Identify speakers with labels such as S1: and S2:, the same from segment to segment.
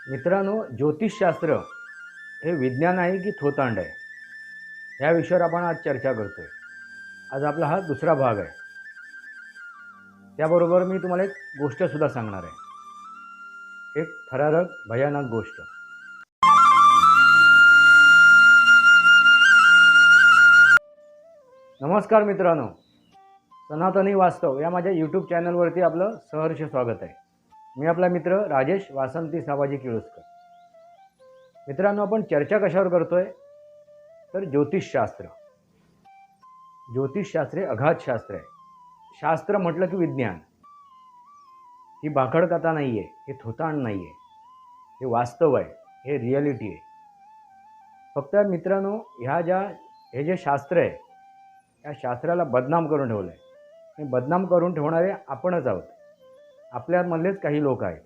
S1: मित्रांनो, ज्योतिषशास्त्र हे विज्ञान आहे की थोतांड आहे, ह्या विषयावर आपण आज चर्चा करतोय. आज आपला हा दुसरा भाग आहे. त्याबरोबर मी तुम्हाला एक गोष्टसुद्धा सांगणार आहे, एक थरारक भयानक गोष्ट. नमस्कार मित्रांनो, सनातनी वास्तव या माझ्या यूट्यूब चॅनलवरती आपलं सहर्ष स्वागत आहे. मी आपला मित्र राजेश वासंती साबाजी किळुसकर. मित्रांनो, आपण चर्चा कशावर करतोय तर ज्योतिषशास्त्र. ज्योतिषशास्त्र हे अगाध शास्त्र आहे. शास्त्र म्हटलं की विज्ञान. ही भाकड कथा नाही आहे, हे थोतांड नाही आहे, हे वास्तव आहे, हे रिॲलिटी आहे. फक्त मित्रांनो, हे जे शास्त्र आहे, या शास्त्राला बदनाम करून ठेवलं आहे. आणि बदनाम करून ठेवणारे आपणच आहोत. आपल्यामधलेच काही लोक आहेत,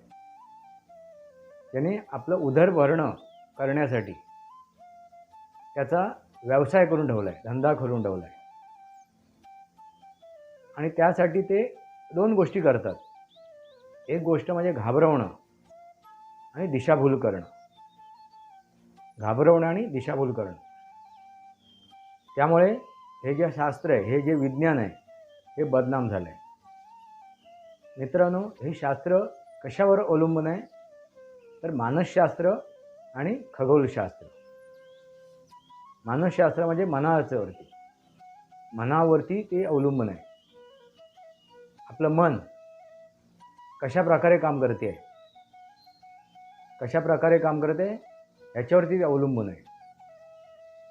S1: ज्यांनी आपलं उदरभरण करण्यासाठी त्याचा व्यवसाय करून ठेवला आहे, धंदा करून ठेवला आहे. आणि त्यासाठी ते दोन गोष्टी करतात. एक गोष्ट म्हणजे घाबरवणं आणि दिशाभूल करणं. घाबरवणं आणि दिशाभूल करणं. त्यामुळे हे जे शास्त्र आहे, हे जे विज्ञान आहे, हे बदनाम झालं आहे. मित्रांनो, हे शास्त्र कशावर अवलंबून आहे तर मानसशास्त्र आणि खगोलशास्त्र. मानसशास्त्र म्हणजे मनावरती ते अवलंबून आहे. आपलं मन कशा प्रकारे काम करते याच्यावरती अवलंबून आहे.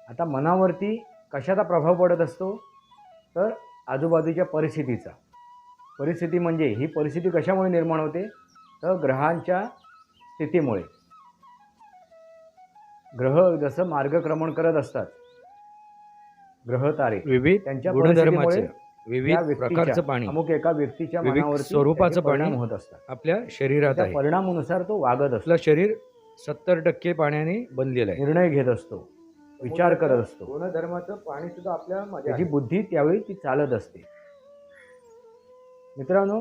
S1: आता मनावरती कशाचा प्रभाव पडत असतो तर आजूबाजूच्या परिस्थितीचा. परिस्थिती म्हणजे ही परिस्थिती कशामुळे निर्माण होते तर ग्रहांच्या स्थितीमुळे. ग्रह जसं मार्गक्रमण करत असतात, ग्रह तारे
S2: विविध
S1: त्यांच्या
S2: गुणधर्माचे, विविध
S1: त्या
S2: प्रकारचं पाणी,
S1: अमुक एका व्यक्तीच्या
S2: विविध
S1: मनावरती
S2: स्वरूपाचं
S1: परिणाम
S2: पाणी
S1: होत असतात.
S2: आपल्या शरीरात
S1: त्या
S2: आहे.
S1: परिणामानुसार तो वागत असतो,
S2: आपलं शरीर 70% पाण्याने बनलेलं आहे.
S1: निर्णय घेत असतो, विचार करत असतो.
S2: गुणधर्माचं पाणी सुद्धा आपल्यामध्ये
S1: त्याची बुद्धी त्यावेळी ती चालत असते. मित्रांनो,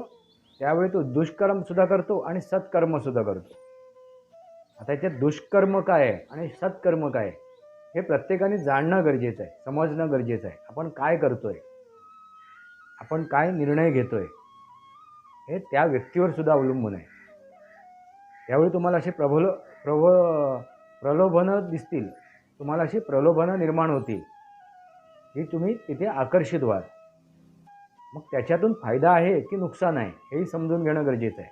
S1: त्यावेळी तो दुष्कर्म सुद्धा करतो आणि सत्कर्म सुद्धा करतो. आता याच्यात दुष्कर्म काय आहे आणि सत्कर्म काय आहे हे प्रत्येकाने जाणणं गरजेचं आहे, समजणं गरजेचं आहे. आपण काय करतोय, आपण काय निर्णय घेतोय, हे त्या व्यक्तीवर सुद्धा अवलंबून आहे. त्यावेळी तुम्हाला अशी प्रलोभनं दिसतील, तुम्हाला अशी प्रलोभनं निर्माण होतील की तुम्ही तिथे आकर्षित व्हाल. मग त्याच्यातून फायदा आहे की नुकसान आहे हेही समजून घेणं गरजेचं आहे.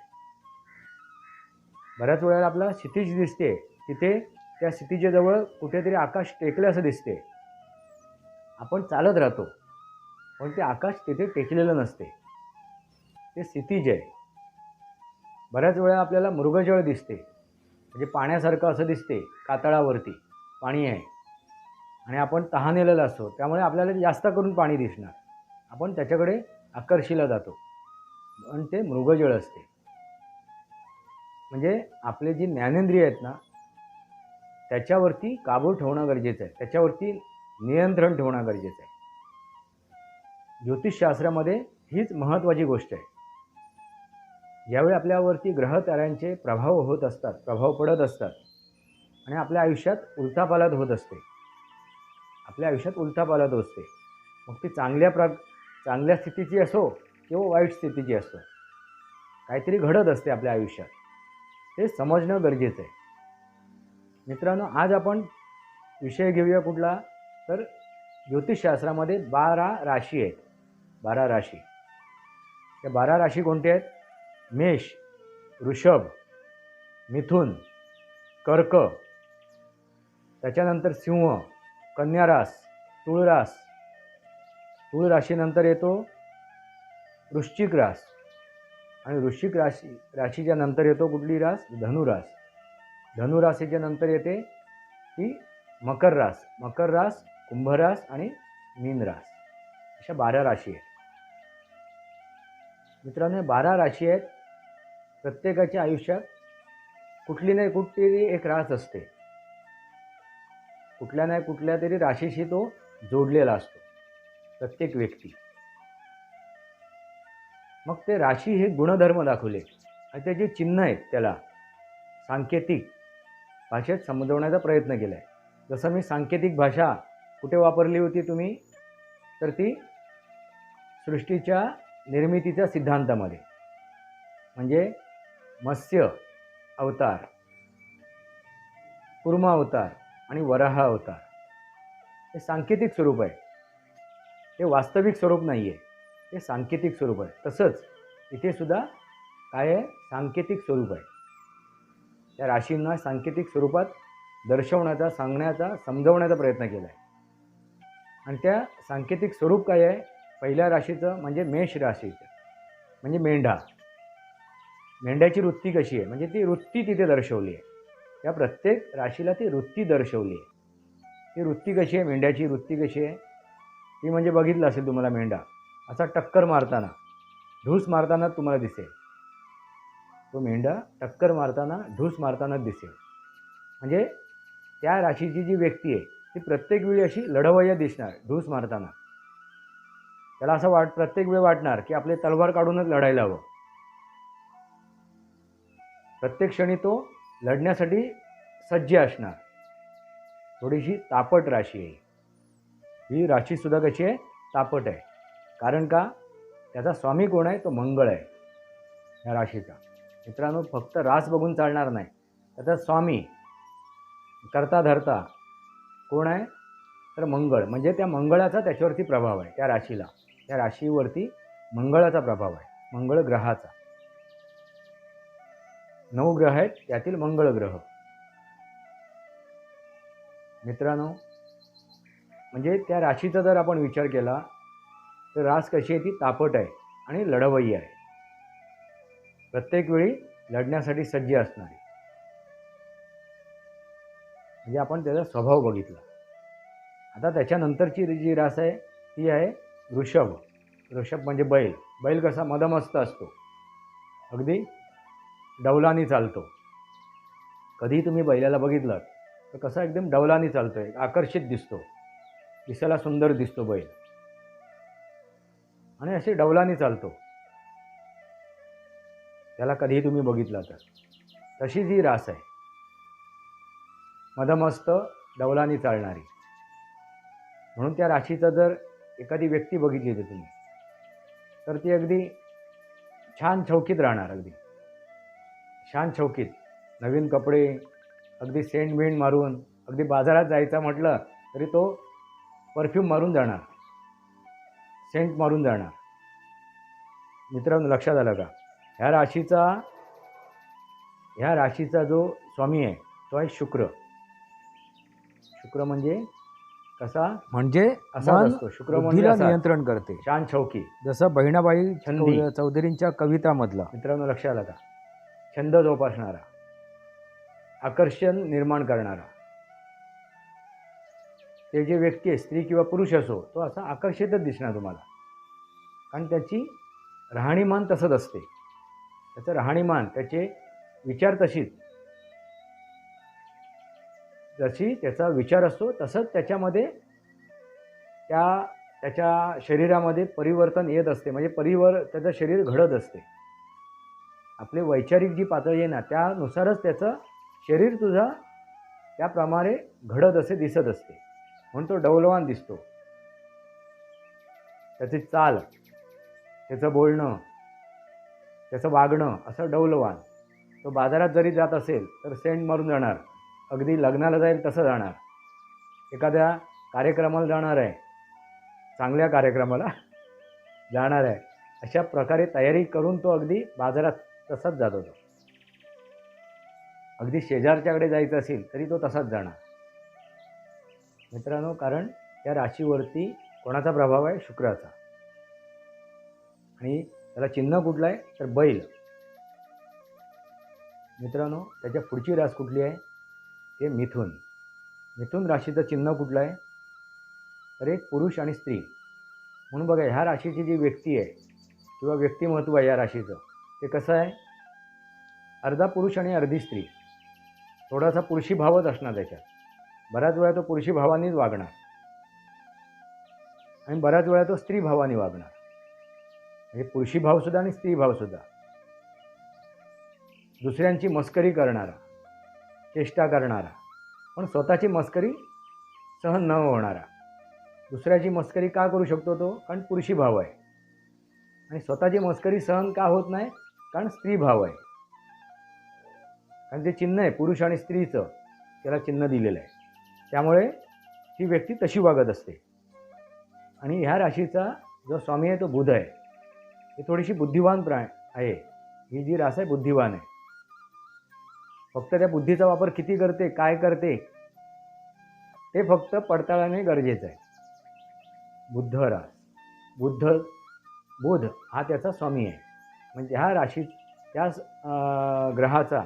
S1: बऱ्याच वेळेला आपला क्षितिज दिसते, तिथे त्या क्षितिजेच्या जवळ कुठेतरी आकाश टेकलं असं दिसते. आपण चालत राहतो, पण ते आकाश तिथे टेकलेलं नसते, ते क्षितिज आहे. बऱ्याच वेळा आपल्याला मृगजळ दिसते, म्हणजे पाण्यासारखं असं दिसते, कातळावरती पाणी आहे आणि आपण तहानलेला असतो, त्यामुळे आपल्याला जास्त करून पाणी दिसणार. आपण त्याच्याकडे आकर्षिला जातो, पण ते मृगजळ असते. म्हणजे आपले जी ज्ञानेंद्रिय आहेत ना, त्याच्यावरती काबू ठेवणं गरजेचं आहे, त्याच्यावरती नियंत्रण ठेवणं गरजेचं आहे. ज्योतिषशास्त्रामध्ये हीच महत्त्वाची गोष्ट आहे. ज्यावेळी आपल्यावरती ग्रह ताऱ्यांचे प्रभाव पडत असतात आणि आपल्या आयुष्यात उलथापालथ होत असते, मग ती चांगल्या स्थितीची असो किंवा वाईट स्थितीची असो, काहीतरी घडत असते आपल्या आयुष्यात, हे समजणं गरजेचं आहे. मित्रांनो, आज आपण विषय घेऊया कुठला तर ज्योतिषशास्त्रामध्ये 12 राशी आहेत. 12 राशी. त्या 12 राशी कोणत्या आहेत? मेष, वृषभ, मिथुन, कर्क, त्याच्यानंतर सिंह, कन्या रास, तुळ रास. तुळ राशीनंतर येतो वृश्चिक रास आणि वृश्चिक राशीच्या नंतर येतो कुठली रास? धनुरास. धनुराशीच्या नंतर येते ती मकर रास, कुंभरास आणि मीन रास. अशा 12 राशी आहेत. मित्रांनो, 12 राशी आहेत. प्रत्येकाच्या आयुष्यात कुठली नाही कुठली एक रास असते, कुठल्या नाही कुठल्या तरी राशीशी तो जोडलेला असतो प्रत्येक व्यक्ती. मग ते राशी हे गुणधर्म दाखवले आणि त्याचे चिन्ह आहेत, त्याला सांकेतिक भाषेत समजवण्याचा प्रयत्न केला आहे. जसं मी सांकेतिक भाषा कुठे वापरली होती तुम्ही, तर ती सृष्टीच्या निर्मितीच्या सिद्धांतामध्ये, म्हणजे मत्स्य अवतार, कुर्म अवतार आणि वराह अवतार हे सांकेतिक स्वरूप आहे. हे वास्तविक स्वरूप नाही आहे, हे सांकेतिक स्वरूप आहे. तसंच इथे सुद्धा काय आहे, सांकेतिक स्वरूप आहे. त्या राशींना सांकेतिक स्वरूपात दर्शवण्याचा, सांगण्याचा, समजवण्याचा प्रयत्न केला आहे. आणि त्या सांकेतिक स्वरूप काय आहे, पहिल्या राशीचं म्हणजे मेष राशीचं म्हणजे मेंढा. मेंढ्याची वृत्ती कशी आहे, म्हणजे ती वृत्ती तिथे दर्शवली आहे. त्या प्रत्येक राशीला ती वृत्ती दर्शवली आहे. ती वृत्ती कशी आहे, मेंढ्याची वृत्ती कशी आहे, ती म्हणजे बघितलं असेल तुम्हाला, मेंढा असा टक्कर मारताना, ढूस मारताना तुम्हाला दिसेल. तो मेंढा टक्कर मारताना, ढूस मारतानाच दिसेल. म्हणजे त्या राशीची जी व्यक्ती आहे ती प्रत्येक वेळी अशी लढवय्या दिसणार ढूस मारताना. त्याला असं प्रत्येक वेळी वाटणार की आपले तलवार काढूनच लढायला हवं. प्रत्येक क्षणी तो लढण्यासाठी सज्ज असणार. थोडीशी तापट राशी आहे ही. राशीसुद्धा कशी आहे, तापट आहे. कारण का, त्याचा स्वामी कोण आहे, तो मंगळ आहे या राशीचा. मित्रांनो, फक्त रास बघून चालणार नाही. त्याचा स्वामी, करता धरता कोण आहे, तर मंगळ. म्हणजे त्या मंगळाचा त्याच्यावरती प्रभाव आहे. त्या राशीला, त्या राशीवरती मंगळाचा प्रभाव आहे, मंगळ ग्रहाचा. 9 ग्रह आहेत, त्यातील मंगळ ग्रह. मित्रांनो, म्हणजे त्या राशीचा जर आपण विचार केला तर रास कशी आहे, ती तापट आहे आणि लढवय्यी आहे. प्रत्येक वेळी लढण्यासाठी सज्ज असणारी. म्हणजे आपण त्याचा स्वभाव बघितला. आता त्याच्यानंतरची जी रास आहे ती आहे वृषभ. वृषभ म्हणजे बैल. बैल कसा मदमस्त असतो, अगदी डौलानी चालतो. कधी तुम्ही बैलाला बघितलं तर कसा एकदम डौलानी चालतोय, आकर्षित दिसतो, दिसायला सुंदर दिसतो बैल, आणि असे डौलानी चालतो. त्याला कधीही तुम्ही बघितलं तर. तशी जी रास आहे, मदमस्त डौलानी चालणारी. म्हणून त्या राशीचा जर एखादी व्यक्ती बघितली तर तुम्ही, तर ती अगदी छान चौकीत राहणार. अगदी छान चौकीत, नवीन कपडे, अगदी सेंट बिंट मारून, अगदी बाजारात जायचं म्हटलं तरी तो परफ्यूम मारून जाणार, सेंट मारून जाणार. मित्रांनो, लक्षात आलं का, ह्या राशीचा जो स्वामी आहे तो आहे शुक्र. शुक्र म्हणजे कसा,
S2: म्हणजे
S1: असाच असतो. शुक्र म्हणजे असा,
S2: नियंत्रण करते.
S1: छान चौकी.
S2: जसं बहिणाबाई
S1: छंदी.
S2: चौधरींच्या कवितामधला.
S1: मित्रांनो, लक्षात आलं का, छंद जोपासणारा, आकर्षण निर्माण करणारा. ते जे व्यक्ती आहे, स्त्री किंवा पुरुष असो, तो असा आकर्षितच दिसणार तुम्हाला. कारण त्याची राहणीमान तसंच असते. त्याचं राहणीमान, त्याचे विचार तशीच, जशी त्याचा विचार असतो तसंच त्याच्यामध्ये त्याच्या शरीरामध्ये परिवर्तन येत असते. म्हणजे त्याचं शरीर घडत असते. आपले वैचारिक जी पातळी आहे ना, त्यानुसारच त्याचं शरीर तुझा त्याप्रमाणे घडत असे, दिसत असते. म्हणून तो डौलवान दिसतो. त्याची चाल, त्याचं बोलणं, त्याचं वागणं असं डौलवान. तो बाजारात जरी जात असेल तर सेंट मारून जाणार, अगदी लग्नाला जाईल तसं जाणार, एखाद्या कार्यक्रमाला जाणार आहे, चांगल्या कार्यक्रमाला जाणार आहे, अशा प्रकारे तयारी करून तो अगदी बाजारात तसाच जात होतो. अगदी शेजारच्याकडे जायचं असेल तरी तो तसाच जाणार. मित्रांनो, कारण त्या राशीवरती कोणाचा प्रभाव आहे, शुक्राचा. आणि त्याला चिन्ह कुठलं आहे, तर बैल. मित्रांनो, त्याच्या पुढची रास कुठली आहे, ते मिथुन. मिथुन राशीचं चिन्ह कुठलं आहे, तर एक पुरुष आणि स्त्री. म्हणून बघा, ह्या राशीची जी व्यक्ती आहे किंवा व्यक्तिमत्व आहे या राशीचं, ते कसं आहे, अर्धा पुरुष आणि अर्धी स्त्री. थोडासा पुरुषी भावच असणार त्याच्यात. बऱ्याच वेळा तो पुरुषी भावानेच वागणार आणि बऱ्याच वेळा तो स्त्री भावाने वागणार. म्हणजे पुरुषी भावसुद्धा आणि स्त्री भावसुद्धा. दुसऱ्यांची मस्करी करणारा, चेष्टा करणारा, पण स्वतःची मस्करी सहन न होणारा. दुसऱ्याची मस्करी का करू शकतो तो? कारण पुरुषी भाव आहे. आणि स्वतःची मस्करी सहन का होत नाही? कारण स्त्री भाव आहे. कारण ते चिन्ह आहे पुरुष आणि स्त्रीचं, त्याला चिन्ह दिलेलं आहे. त्यामुळे ती व्यक्ती तशी वागत असते. आणि ह्या राशीचा जो स्वामी आहे तो बुध आहे. ही थोडीशी बुद्धिवान आहे. ही जी रास आहे बुद्धिवान आहे. फक्त त्या बुद्धीचा वापर किती करते, काय करते, ते फक्त पडताळणे गरजेचं आहे. बुध रास, बुध हा त्याचा स्वामी आहे. म्हणजे ह्या राशी त्या ग्रहाचा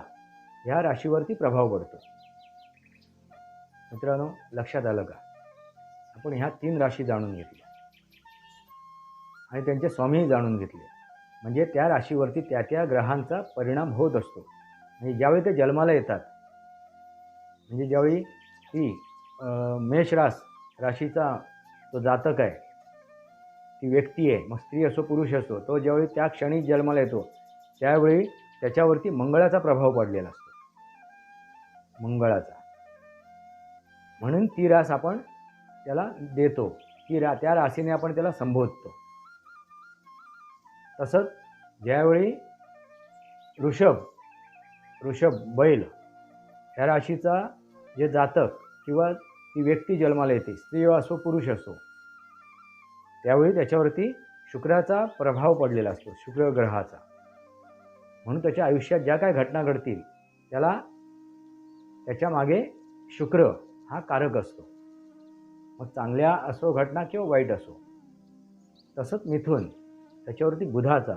S1: ह्या राशीवरती प्रभाव पडतो. मित्रांनो, लक्षात आलं का? आपण ह्या 3 राशी जाणून घेतल्या आणि त्यांचे स्वामीही जाणून घेतले. म्हणजे त्या राशीवरती त्या ग्रहांचा परिणाम होत असतो. म्हणजे ज्यावेळी ते जन्माला येतात, म्हणजे ज्यावेळी ती मेष राशीचा तो जातक आहे, ती व्यक्ती आहे, मग स्त्री असो पुरुष असो, तो ज्यावेळी त्या क्षणी जन्माला येतो त्यावेळी त्याच्यावरती मंगळाचा प्रभाव पडलेला असतो. मंगळाचा. म्हणून ती रास आपण त्याला देतो, त्या राशीने आपण त्याला संबोधतो. तसंच ज्यावेळी ऋषभ बैल ह्या राशीचा जे जातक किंवा ती व्यक्ती जन्माला येते, स्त्री असो पुरुष असो, त्यावेळी त्याच्यावरती शुक्राचा प्रभाव पडलेला असतो, शुक्र ग्रहाचा. म्हणून त्याच्या आयुष्यात ज्या काय घटना घडतील त्याच्या मागे शुक्र हा कारक असतो. मग चांगल्या असो घटना किंवा वाईट असो. तसंच मिथुन, त्याच्यावरती बुधाचा.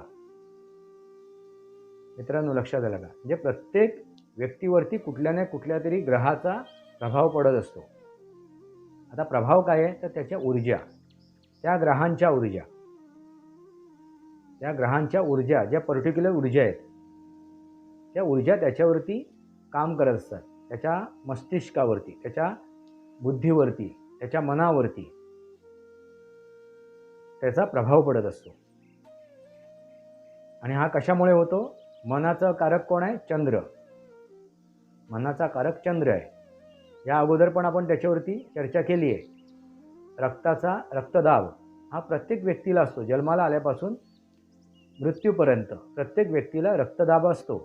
S1: मित्रांनो, लक्षात आलं का? म्हणजे प्रत्येक व्यक्तीवरती कुठल्या ना कुठल्या तरी ग्रहाचा प्रभाव पडत असतो. आता प्रभाव काय आहे? तर त्याच्या ऊर्जा, त्या ग्रहांच्या ऊर्जा ज्या पर्टिक्युलर ऊर्जा आहेत, त्या ऊर्जा त्याच्यावरती काम करत असतात. त्याच्या मस्तिष्कावरती, त्याच्या बुद्धीवरती, त्याच्या मनावरती त्याचा प्रभाव पडत असतो. आणि हा कशामुळे होतो? मनाचा कारक कोण आहे? चंद्र. मनाचा कारक चंद्र आहे. या अगोदर पण आपण त्याच्यावरती चर्चा केली आहे. रक्तदाब हा प्रत्येक व्यक्तीला असतो. जन्माला आल्यापासून मृत्यूपर्यंत प्रत्येक व्यक्तीला रक्तदाब असतो.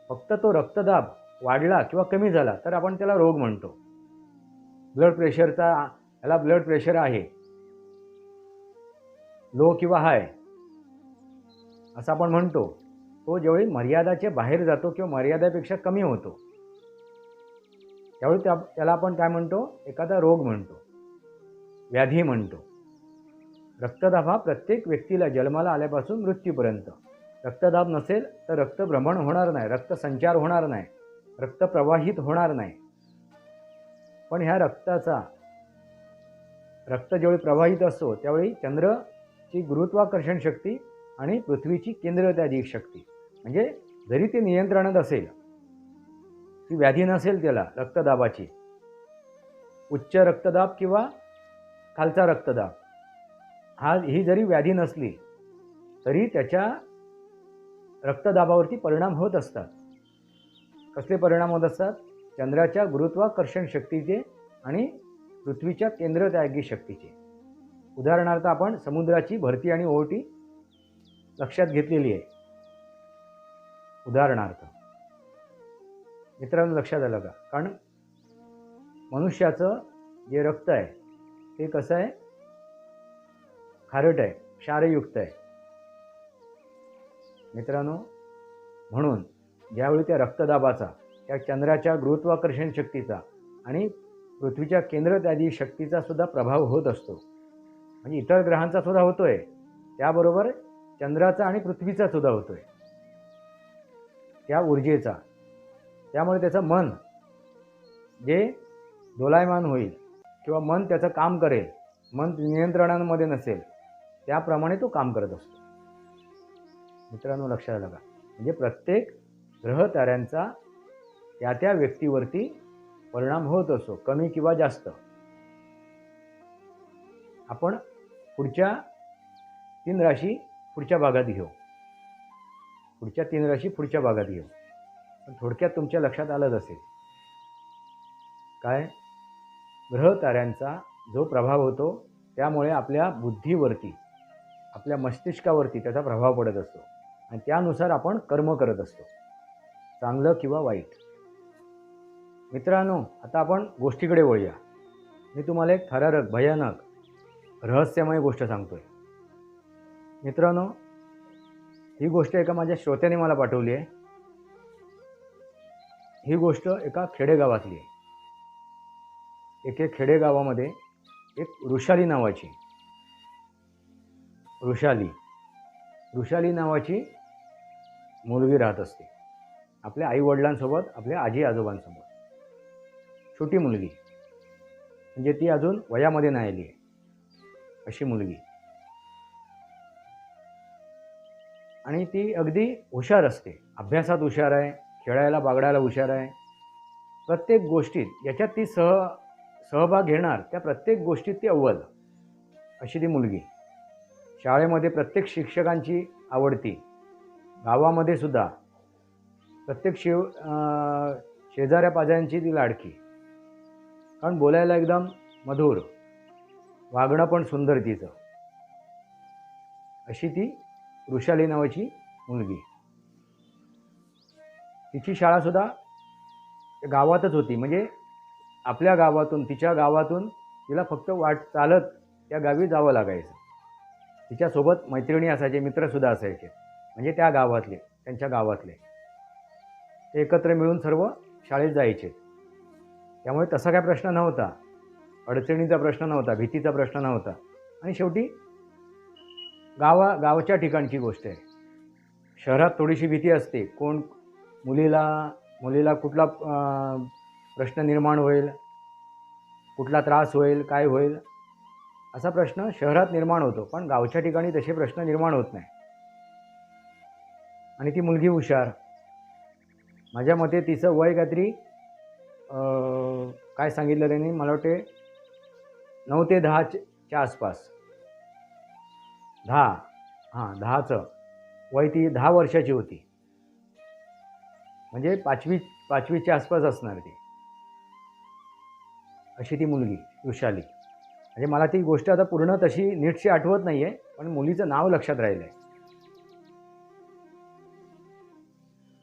S1: फक्त तो रक्तदाब वाढला किंवा कमी झाला तर आपण त्याला रोग म्हणतो. याला ब्लड प्रेशर आहे, लो किंवा हाय असं आपण म्हणतो. तो ज्यावेळी मर्यादाच्या बाहेर जातो किंवा मर्यादेपेक्षा कमी होतो त्यावेळी त्याला आपण काय म्हणतो? एखादा रोग म्हणतो, व्याधी म्हणतो. रक्तदाब हा प्रत्येक व्यक्तीला जन्माला आल्यापासून मृत्यूपर्यंत. रक्तदाब नसेल तर रक्तभ्रमण होणार नाही, रक्तसंचार होणार नाही, रक्त प्रवाहित होणार नाही. पण ह्या रक्त ज्यावेळी प्रवाहित असतो त्यावेळी चंद्रची गुरुत्वाकर्षण शक्ती आणि पृथ्वीची केंद्रत्याजिक शक्ती, म्हणजे जरी ते नियंत्रणात असेल, ती व्याधी नसेल त्याला रक्तदाबाची, उच्च रक्तदाब किंवा खालचा रक्तदाब ही जरी व्याधी नसली तरी त्याच्या रक्तदाबावरती परिणाम होत असतात. कसले परिणाम होत असतात? चंद्राच्या गुरुत्वाकर्षण शक्तीचे आणि पृथ्वीच्या केंद्रत्यागी शक्तीचे. उदाहरणार्थ आपण समुद्राची भरती आणि ओहोटी लक्षात घेतलेली आहे. उदाहरणार्थ मित्रांनो, लक्षात आलं का? कारण मनुष्याचं जे रक्त आहे ते कसं आहे? खारट आहे, क्षारयुक्त आहे. मित्रांनो, म्हणून ज्यावेळी त्या रक्तदाबाचा, त्या चंद्राच्या गुरुत्वाकर्षण शक्तीचा आणि पृथ्वीच्या केंद्रत्यागी शक्तीचा सुद्धा प्रभाव होत असतो. म्हणजे इतर ग्रहांचा सुद्धा होतोय, त्याबरोबर चंद्राचा आणि पृथ्वीचा सुद्धा होतोय, त्या ऊर्जेचा. त्यामुळे त्याचं मन जे दोलायमान होईल किंवा मन त्याचं काम करेल, मन नियंत्रणामध्ये नसेल, त्याप्रमाणे तो काम करत असतो. मित्रांनो, लक्षात आलं का? म्हणजे प्रत्येक ग्रह ताऱ्यांचा त्या व्यक्तीवरती परिणाम होत असतो, कमी किंवा जास्त. आपण पुढच्या 3 राशी पुढच्या भागात घेऊ. पण थोडक्यात तुमच्या लक्षात आलंच असेल काय ग्रह ताऱ्यांचा जो प्रभाव होतो त्यामुळे आपल्या बुद्धीवरती, आपल्या मस्तिष्कावरती त्याचा प्रभाव पडत असतो आणि त्यानुसार आपण कर्म करत असतो, चांगलं किंवा वाईट. मित्रांनो, आता आपण गोष्टीकडे वळूया. मी तुम्हाला एक थरारक, भयानक, रहस्यमय गोष्ट सांगतोय. मित्रांनो, ही गोष्ट एका माझ्या श्रोत्याने मला पाठवली आहे. ही गोष्ट एका खेडेगावातली आहे. एके खेडेगावामध्ये एक ऋषाली नावाची मुलगी राहत असते. आपल्या आईवडिलांसोबत, आपल्या आजी आजोबांसोबत. छोटी मुलगी, म्हणजे ती अजून वयामध्ये नाही आली आहे अशी मुलगी. आणि ती अगदी हुशार असते, अभ्यासात हुशार आहे, खेळायला बागडायला हुशार आहे. प्रत्येक गोष्टीत याच्यात ती सहभाग घेणार, त्या प्रत्येक गोष्टीत ती अव्वल अशी ती मुलगी. शाळेमध्ये प्रत्येक शिक्षकांची आवडती, गावामध्ये सुद्धा प्रत्येक शेजाऱ्या पाजाऱ्यांची ती लाडकी. कारण बोलायला एकदम मधुर, वागणं पण सुंदर तिचं. अशी ती ऋषाली नावाची मुलगी. तिची शाळासुद्धा गावातच होती, म्हणजे आपल्या गावातून, तिच्या गावातून तिला फक्त चालत त्या गावी जावं लागायचं. तिच्यासोबत मैत्रिणी असायचे, मित्रसुद्धा असायचे, म्हणजे त्या गावातले, त्यांच्या गावातले. ते एकत्र मिळून सर्व शाळेत जायचे. त्यामुळे तसा काय प्रश्न नव्हता, अडचणीचा प्रश्न नव्हता, भीतीचा प्रश्न नव्हता. आणि शेवटी गावच्या ठिकाणची गोष्ट आहे. शहरात थोडीशी भीती असते, कोण मुलीला कुठला प्रश्न निर्माण होईल, कुठला त्रास होईल, काय होईल, असा प्रश्न शहरात निर्माण होतो. पण गावच्या ठिकाणी तसे प्रश्न निर्माण होत नाही. आणि ती मुलगी हुशार. माझ्या मते तिचं वय काहीतरी काय सांगितलं त्यांनी, मला वाटते 9 ते 10च्या आसपास. 10चं वय. ती 10 वर्षाची होती, म्हणजे पाचवीच्या आसपास असणार ती. अशी ती मुलगी ऋषाली. म्हणजे मला ती गोष्ट आता पूर्ण तशी नीटशी आठवत नाही आहे, पण मुलीचं नाव लक्षात राहिलं आहे.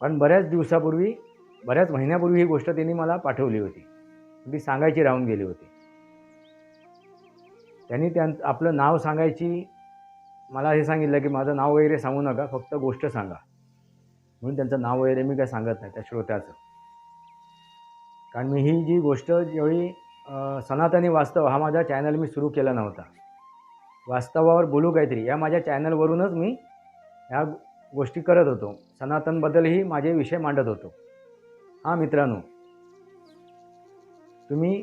S1: पण बऱ्याच महिन्यापूर्वी ही गोष्ट त्यांनी मला पाठवली होती. ती सांगायची राहून गेली होती. त्यांनी आपलं नाव सांगायची, मला हे सांगितलं की माझं नाव वगैरे सांगू नका, फक्त गोष्ट सांगा. म्हणून त्यांचं नाव वगैरे मी काय सांगत नाही त्या श्रोत्याचं. कारण मी ही जी गोष्ट ज्यावेळी सनातनी वास्तव हा माझा चॅनल मी सुरू केला नव्हता, वास्तवावर बोलू काहीतरी या माझ्या चॅनलवरूनच मी ह्या गोष्टी करत होतो. सनातनबद्दलही माझे विषय मांडत होतो. हां मित्रांनो, तुम्ही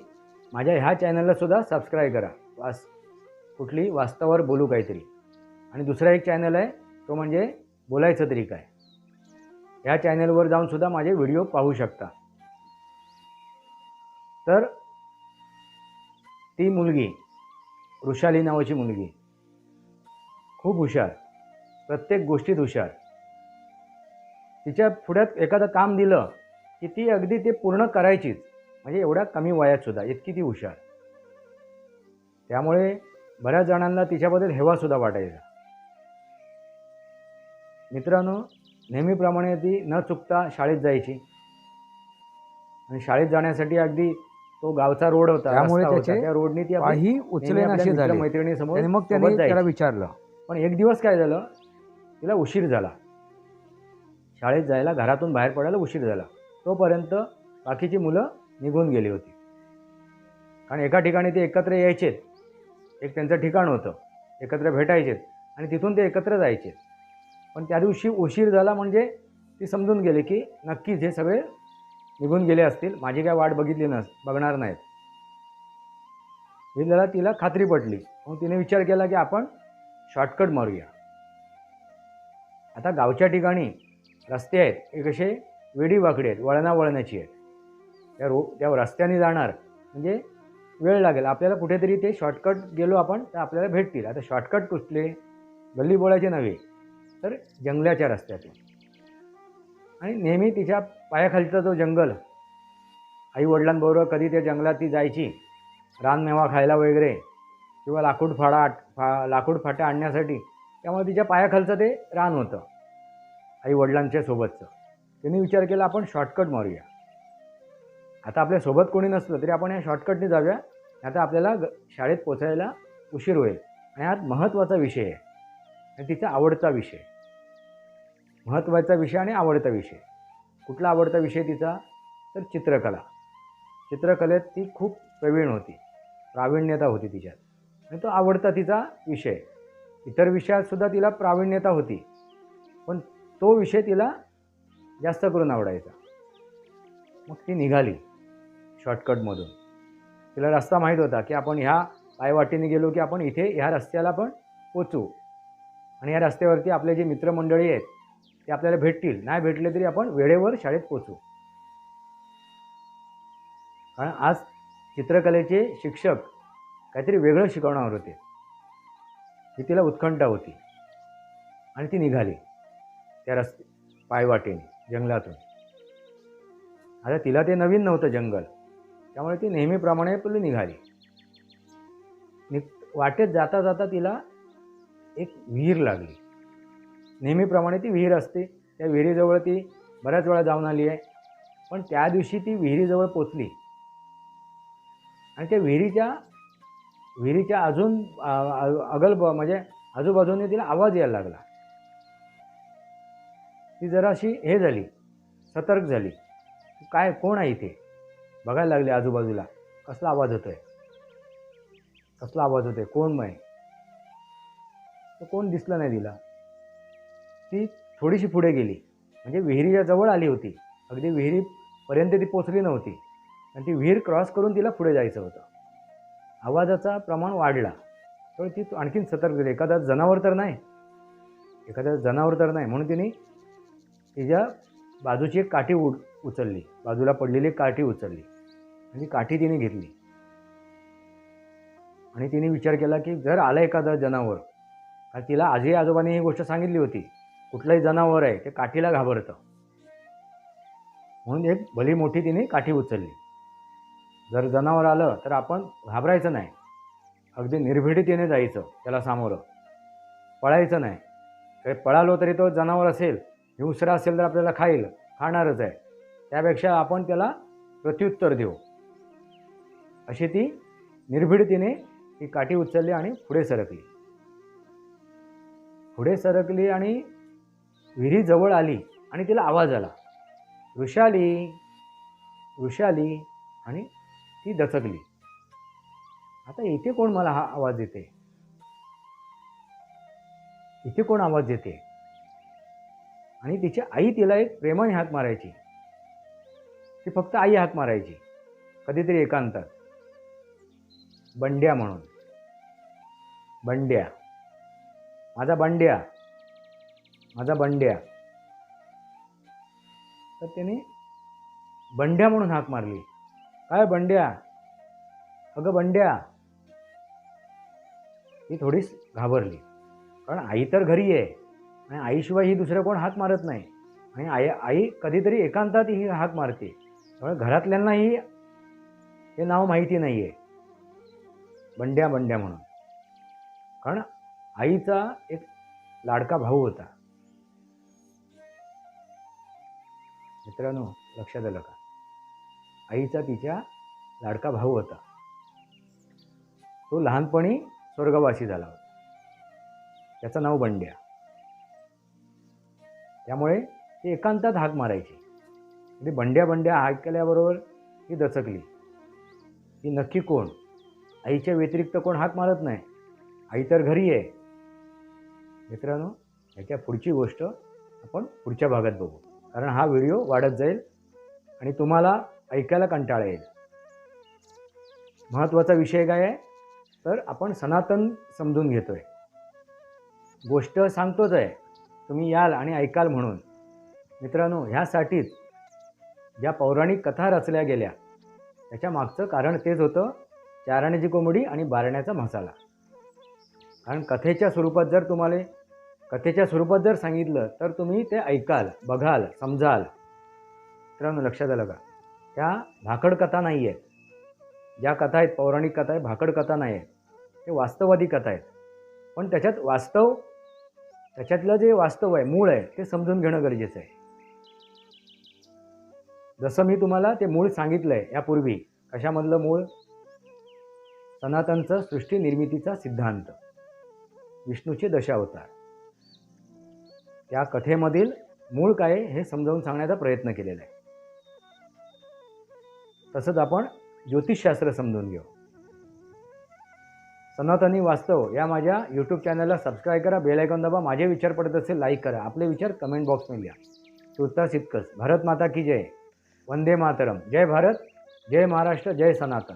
S1: माझ्या ह्या चॅनललासुद्धा सबस्क्राईब करा. कुठली वास्तवावर बोलू काहीतरी. आणि दुसरा एक चॅनल आहे, तो म्हणजे बोलायचं तरी काय. ह्या चॅनलवर जाऊनसुद्धा माझे व्हिडिओ पाहू शकता. तर ती मुलगी, ऋषाली नावाची मुलगी, खूप हुशार, प्रत्येक गोष्टीत हुशार. तिच्या पुढ्यात एखादं काम दिलं की ती अगदी ते पूर्ण करायचीच, म्हणजे एवढ्या कमी वयातसुद्धा इतकी ती हुशार. त्यामुळे बऱ्याच जणांना तिच्याबद्दल हेवासुद्धा वाटायचा. मित्रांनो, नेहमीप्रमाणे ती न चुकता शाळेत जायची. आणि शाळेत जाण्यासाठी अगदी तो गावचा रोड होता,
S2: त्यामुळे
S1: रस्ता होता,
S2: त्याचे
S1: त्या रोडनी ती
S2: पायही उचलेनासे झाले.
S1: मैत्रिणीसमोर
S2: आणि मग त्याने त्याला विचारलं.
S1: पण एक दिवस काय झालं, तिला उशीर झाला. शाळेत जायला, घरातून बाहेर पडायला उशीर झाला. तोपर्यंत बाकीची मुलं निघून गेली होती. कारण एका ठिकाणी ते एकत्र यायचेत, एक त्यांचं ठिकाण होतं, एकत्र भेटायचेत आणि तिथून ते एकत्र जायचे. पण त्या दिवशी उशीर झाला म्हणजे ती समजून गेली की नक्कीच हे सगळे निघून गेले असतील, माझी काय वाट बघणार नाहीत. ही जरा तिला खात्री पटली. मग तिने विचार केला की आपण शॉर्टकट मारूया. आता गावच्या ठिकाणी रस्ते आहेत, हे कसे वेडीवाकडी आहेत, वळणाची आहेत. त्या रस्त्याने जाणार म्हणजे वेळ लागेल आपल्याला. कुठेतरी ते शॉर्टकट गेलो आपण तर आपल्याला भेटतील. आता शॉर्टकट कुठले, गल्लीबोळाचे नव्हे, तर जंगलाच्या रस्त्यातून. आणि नेहमी तिच्या पायाखालचा जो जंगल आई वडिलांबरोबर कधी त्या जंगलात ती जायची रानमेवा खायला वगैरे, किंवा लाकूड फाट्या आणण्यासाठी. त्यामुळे तिच्या पायाखालचं ते रान होतं आई वडिलांच्या सोबतचं. तिने विचार केला आपण शॉर्टकट मारूया. आता आपल्यासोबत कोणी नसलं तरी आपण या शॉर्टकटने जाऊया, आता आपल्याला शाळेत पोचायला उशीर होईल. आणि हा महत्त्वाचा विषय आहे आणि तिचा आवडता विषय. महत्त्वाचा विषय आणि आवडता विषय. कुठला आवडता विषय तिचा? तर चित्रकला. चित्रकलेत ती खूप प्रवीण होती, प्रावीण्यता होती तिच्यात, आणि तो आवडता तिचा विषय. इतर विषयातसुद्धा तिला प्रावीण्यता होती, पण तो विषय तिला जास्त करून आवडायचा. मग ती निघाली शॉर्टकटमधून. तिला रस्ता माहीत होता की आपण ह्या पायवाटेने गेलो की आपण इथे ह्या रस्त्याला पण पोचू, आणि ह्या रस्त्यावरती आपले जे मित्रमंडळी आहेत ते आपल्याला भेटतील, नाही भेटले तरी आपण वेळेवर शाळेत पोचू. कारण आज चित्रकलेचे शिक्षक काहीतरी वेगळं शिकवणार होते, ही तिला उत्कंठा होती. आणि ती निघाली त्या पायवाटेने जंगलातून. आता तिला ते नवीन नव्हतं जंगल, त्यामुळे ती नेहमीप्रमाणे पुढे निघाली. वाटेत जाता जाता तिला एक विहीर लागली. नेहमीप्रमाणे ती विहीर असते, त्या विहिरीजवळ ती बऱ्याच वेळा जाऊन आली आहे. पण त्या दिवशी ती विहिरीजवळ पोचली आणि त्या विहिरीच्या अजून म्हणजे आजूबाजूने तिला आवाज यायला लागला. ती जराशी हे झाली, सतर्क झाली. काय, कोण आहे इथे? बघायला लागली आजूबाजूला, कसला आवाज होतोय, कसला आवाज होतोय, कोण आहे? तर कोण दिसलं नाही तिला. ती थोडीशी पुढे गेली, म्हणजे विहिरीच्या जवळ आली होती, अगदी विहिरीपर्यंत ती पोचली नव्हती, आणि ती विहीर क्रॉस करून तिला पुढे जायचं होतं. आवाजाचा प्रमाण वाढला, तर ती आणखीन सतर्क झाली. एखादा जनावर तर नाही म्हणून तिने तिच्या बाजूची एक काठी उचलली, बाजूला पडलेली एक काठी उचलली, आणि ती काठी तिने घेतली. आणि तिने विचार केला की जर आलं एखादं जनावर, कारण तिला आजी आजोबांनी ही गोष्ट सांगितली होती, कुठलंही जनावर आहे ते काठीला घाबरतं, म्हणून एक भली मोठी तिने काठी उचलली. जर जनावर आलं तर आपण घाबरायचं नाही, अगदी निर्भीडीतीने जायचं त्याला सामोरं, पळायचं नाही. काही पळालो तरी तो जनावर असेल, हिंस्र असेल तर आपल्याला खाणारच आहे, त्यापेक्षा आपण त्याला प्रत्युत्तर देऊ. अशी ती निर्भीडतीने ती काठी उचलली आणि पुढे सरकली आणि विहिरीजवळ आली. आणि तिला आवाज आला, वृषाली, आणि ती दचकली. आता इथे कोण मला हा आवाज देते? इथे कोण आवाज देते? आणि तिची आई तिला एक प्रेमाने हाक मारायची. ती फक्त आई हाक मारायची, कधीतरी एकांतात, बंड्या म्हणून. बंड्या, माझा बंड्या. तर त्याने बंड्या म्हणून हाक मारली. काय बंड्या? अगं बंड्या. ती थोडीच घाबरली, कारण आई तर घरी आहे आणि आईशिवाय ही दुसरं कोण हाक मारत नाही, आणि आई कधीतरी एकांतात ही हाक मारते. त्यामुळे घरातल्यांनाही हे नाव माहिती नाही आहे, बंड्या म्हणून. कारण आईचा एक लाडका भाऊ होता. मित्रांनो, लक्षात आलं का? आईचा तिच्या लाडका भाऊ होता, तो लहानपणी स्वर्गवासी झाला होता, त्याचं नाव बंड्या. त्यामुळे ती एकांतात हाक मारायची. म्हणजे बंड्या हाक केल्याबरोबर ती दचकली. ती नक्की कोण? आईच्या व्यतिरिक्त कोण हाक मारत नाही, आई तर घरी आहे. मित्रांनो, याच्या पुढची गोष्ट आपण पुढच्या भागात बघू, कारण हा व्हिडिओ वाढत जाईल आणि तुम्हाला ऐकायला कंटाळा येईल. महत्त्वाचा विषय काय आहे तर आपण सनातन समजून घेतोय, गोष्ट सांगतोच आहे, तुम्ही याल आणि ऐकाल म्हणून. मित्रांनो, ह्यासाठीच ज्या पौराणिक कथा रचल्या गेल्या त्याच्या मागचं कारण तेच होतं, चाराण्याची कोंबडी आणि बारण्याचा मसाला. कारण कथेच्या स्वरूपात जर सांगितलं तर तुम्ही ते ऐकाल, बघाल, समजाल. मित्रांनो, लक्षात आलं का? त्या भाकड कथा नाही आहेत. ज्या कथा आहेत, पौराणिक कथा आहेत, भाकड कथा नाही आहेत. ते वास्तववादी कथा आहेत. पण त्याच्यात वास्तव, त्याच्यातलं जे वास्तव आहे, मूळ आहे, ते समजून घेणं गरजेचं आहे. जसं मी तुम्हाला ते मूळ सांगितलं आहे यापूर्वी. कशामधलं मूळ? सनातनचं सृष्टी निर्मितीचा सिद्धांत, विष्णूचे दशावतार. त्या कथेमधील मूळ काय आहे हे समजावून सांगण्याचा प्रयत्न केलेला आहे. तसंच आपण ज्योतिषशास्त्र समजून घेऊ. सनातनी वास्तव या माझ्या यूट्यूब चॅनलला सबस्क्राईब करा, बेल आयकॉन दाबा. माझे विचार पडत असेल लाईक करा. आपले विचार कमेंट बॉक्समध्ये लिहा. तुर्तास इतकंच. भारत माता की जय. वंदे मातरम. जय भारत, जय महाराष्ट्र, जय सनातन.